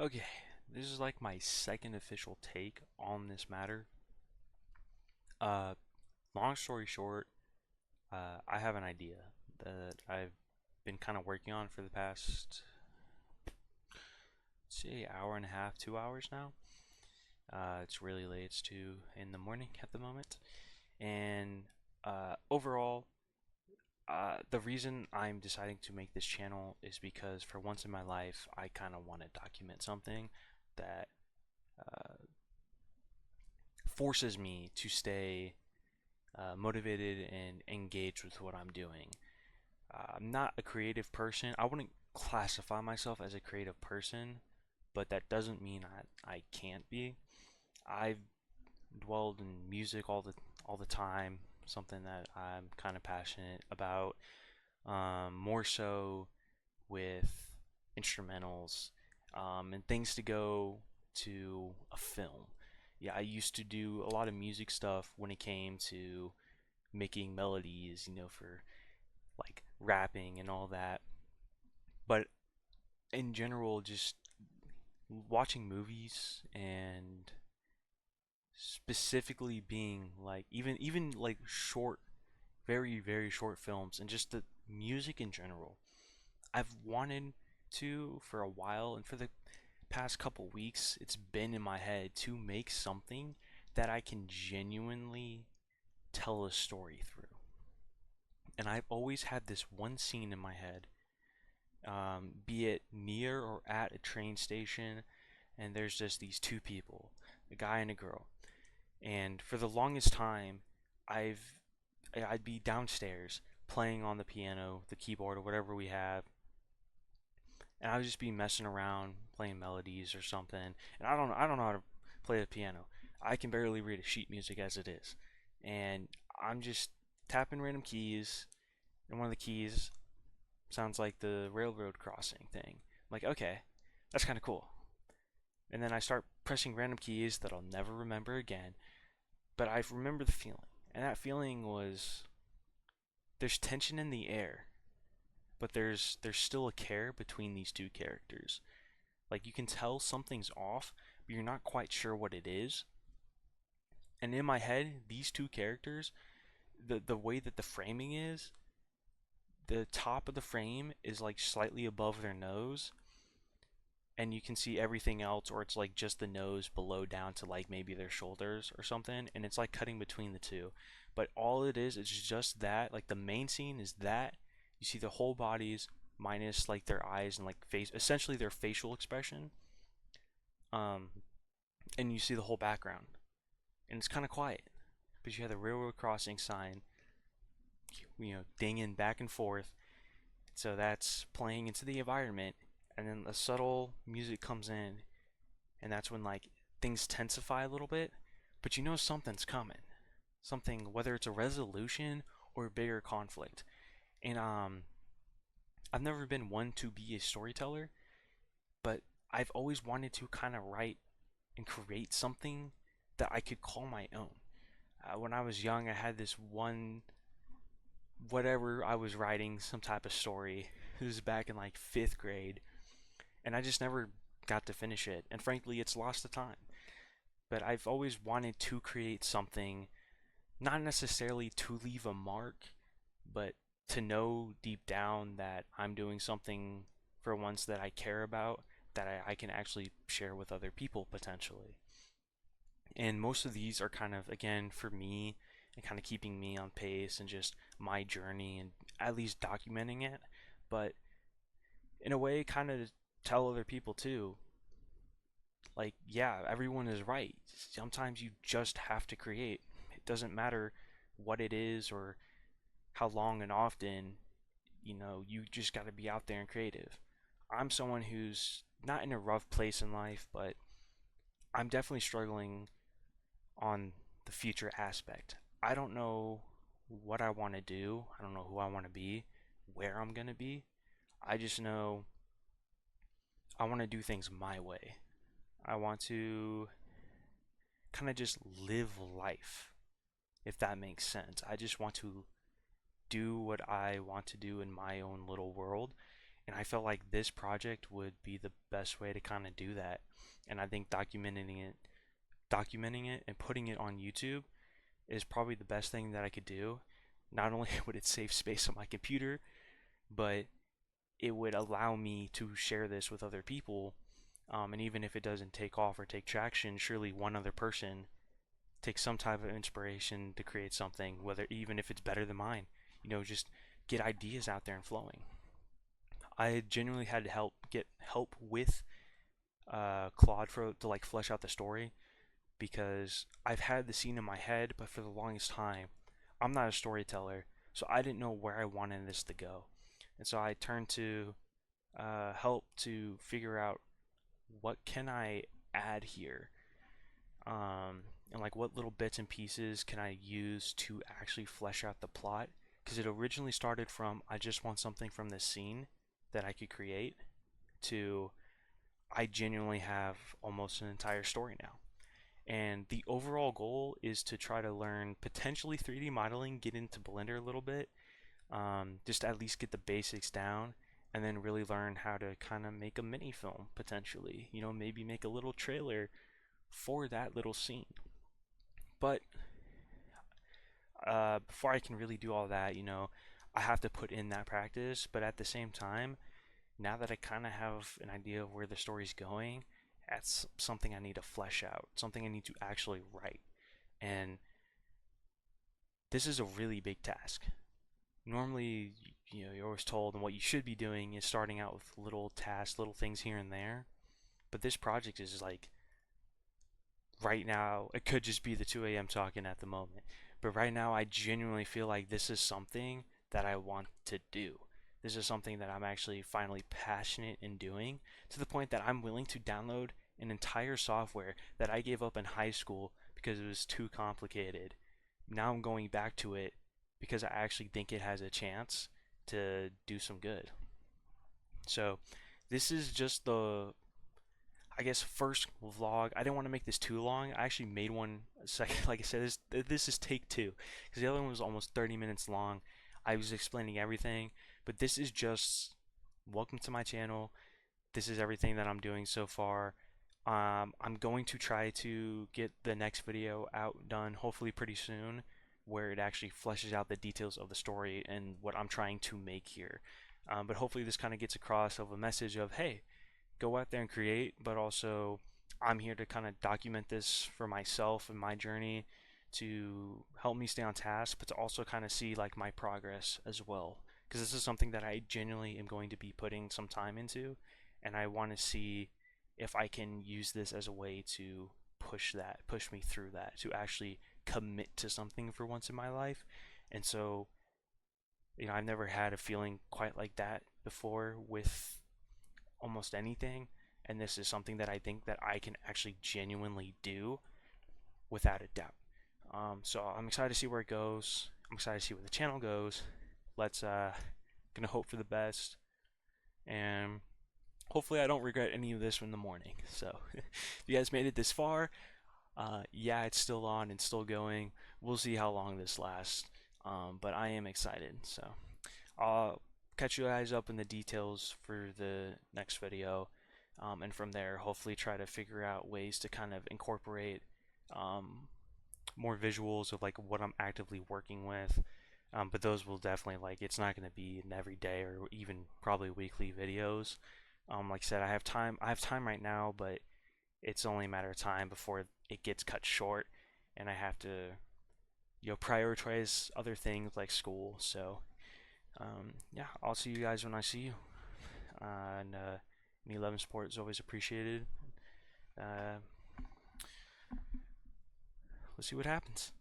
Okay, this is like my second official take on this matter. Uh, Long story short, I have an idea that I've been kind of working on for the past, say, hour and a half, 2 hours now. It's really late. It's 2 in the morning at the moment, and overall, the reason I'm deciding to make this channel is because for once in my life, I kind of want to document something that uh, forces me to stay motivated and engaged with what I'm doing. I'm not a creative person. I wouldn't classify myself as a creative person, but that doesn't mean I can't be. I've dwelled in music all the time, something that I'm kind of passionate about. More so with instrumentals and things to go to a film. Yeah, I used to do a lot of music stuff when it came to making melodies, for like rapping and all that. But in general, just watching movies and specifically being like even like short, very short films and just the music in general. I've wanted to for a while, and for the past couple weeks, it's been in my head to make something that I can genuinely tell a story through. And I've always had this one scene in my head, be it near or at a train station, and there's just these two people, a guy and a girl. And for the longest time, I've I'd be downstairs playing on the piano, the keyboard, or whatever we have, and I would just be messing around, playing melodies or something. And I don't know how to play the piano. I can barely read a sheet music as it is, and I'm just tapping random keys, and one of the keys sounds like the railroad crossing thing. I'm like, okay, that's kind of cool. And then I start pressing random keys that I'll never remember again, but I remember the feeling. And that feeling was there's tension in the air, but there's still a care between these two characters. Like you can tell something's off, but you're not quite sure what it is. And in my head, these two characters, the way that the framing is, the top of the frame is like slightly above their nose, and you can see everything else, or it's like just the nose below down to like maybe their shoulders or something, and it's like cutting between the two. But all it is just that, like the main scene is that you see the whole bodies minus like their eyes and like face, essentially their facial expression, um, and you see the whole background, and it's kind of quiet, but you have the railroad crossing sign, dinging back and forth. So that's playing into the environment, and then the subtle music comes in, and that's when like things tensify a little bit, but you know something's coming. Something, whether it's a resolution or a bigger conflict. And I've never been one to be a storyteller, but I've always wanted to kind of write and create something that I could call my own. When I was young, I had this one, whatever I was writing, some type of story. It was back in like fifth grade, and I just never got to finish it. And frankly, it's lost the time. But I've always wanted to create something, not necessarily to leave a mark, but to know deep down that I'm doing something for once that I care about, that I can actually share with other people potentially. And most of these are kind of, again, for me and kind of keeping me on pace and just my journey and at least documenting it. But in a way, kind of tell other people too, like, yeah, everyone is right. Sometimes you just have to create. It doesn't matter what it is or how long and often, you just got to be out there and creative. I'm someone who's not in a rough place in life, but I'm definitely struggling on the future aspect. I don't know what I want to do. I don't know who I want to be, where I'm going to be. I just know I want to do things my way. I want to kind of just live life, if that makes sense. I just want to do what I want to do in my own little world. And I felt like this project would be the best way to kind of do that. And I think documenting it and putting it on YouTube is probably the best thing that I could do. Not only would it save space on my computer, but it would allow me to share this with other people. And even if it doesn't take off or take traction, surely one other person takes some type of inspiration to create something, whether even if it's better than mine. Just get ideas out there and flowing. I genuinely had to get help with Claude to like flesh out the story because I've had the scene in my head, but for the longest time, I'm not a storyteller, so I didn't know where I wanted this to go. And so I turned to help to figure out what can I add here, and like what little bits and pieces can I use to actually flesh out the plot. Because it originally started from I just want something from this scene that I could create to I genuinely have almost an entire story now. And the overall goal is to try to learn potentially 3D modeling, get into Blender a little bit, just at least get the basics down, and then really learn how to kind of make a mini film potentially. Maybe make a little trailer for that little scene. But before I can really do all that, I have to put in that practice. But at the same time, now that I kind of have an idea of where the story's going, that's something I need to flesh out, something I need to actually write. And this is a really big task. Normally, you're always told, and what you should be doing is starting out with little tasks, little things here and there. But this project is like, right now, it could just be the 2 a.m. talking at the moment. But right now, I genuinely feel like this is something that I want to do. This is something that I'm actually finally passionate in doing, to the point that I'm willing to download an entire software that I gave up in high school because it was too complicated. Now I'm going back to it because I actually think it has a chance to do some good. So this is just the, I guess, first vlog. I didn't want to make this too long. I actually made one second. Like I said, this is take two because the other one was almost 30 minutes long. I was explaining everything, but this is just welcome to my channel. This is everything that I'm doing so far. I'm going to try to get the next video done hopefully pretty soon, where it actually fleshes out the details of the story and what I'm trying to make here. But hopefully this kind of gets across of a message of, hey, go out there and create, but also I'm here to kind of document this for myself and my journey to help me stay on task, but to also kind of see like my progress as well. Because this is something that I genuinely am going to be putting some time into, and I want to see if I can use this as a way to push me through that, to actually commit to something for once in my life. And so, I've never had a feeling quite like that before with almost anything, and this is something that I think that I can actually genuinely do without a doubt. So I'm excited to see where it goes. I'm excited to see where the channel goes. Let's gonna hope for the best, and hopefully I don't regret any of this in the morning. So if you guys made it this far, yeah, it's still on and still going. We'll see how long this lasts, but I am excited. So I'll catch you guys up in the details for the next video, and from there hopefully try to figure out ways to kind of incorporate more visuals of like what I'm actively working with. But those will definitely, like, it's not going to be an everyday or even probably weekly videos. Like I said, I have time right now, but it's only a matter of time before it gets cut short, and I have to, prioritize other things like school. So yeah, I'll see you guys when I see you. And any 11 support is always appreciated. Let's see what happens.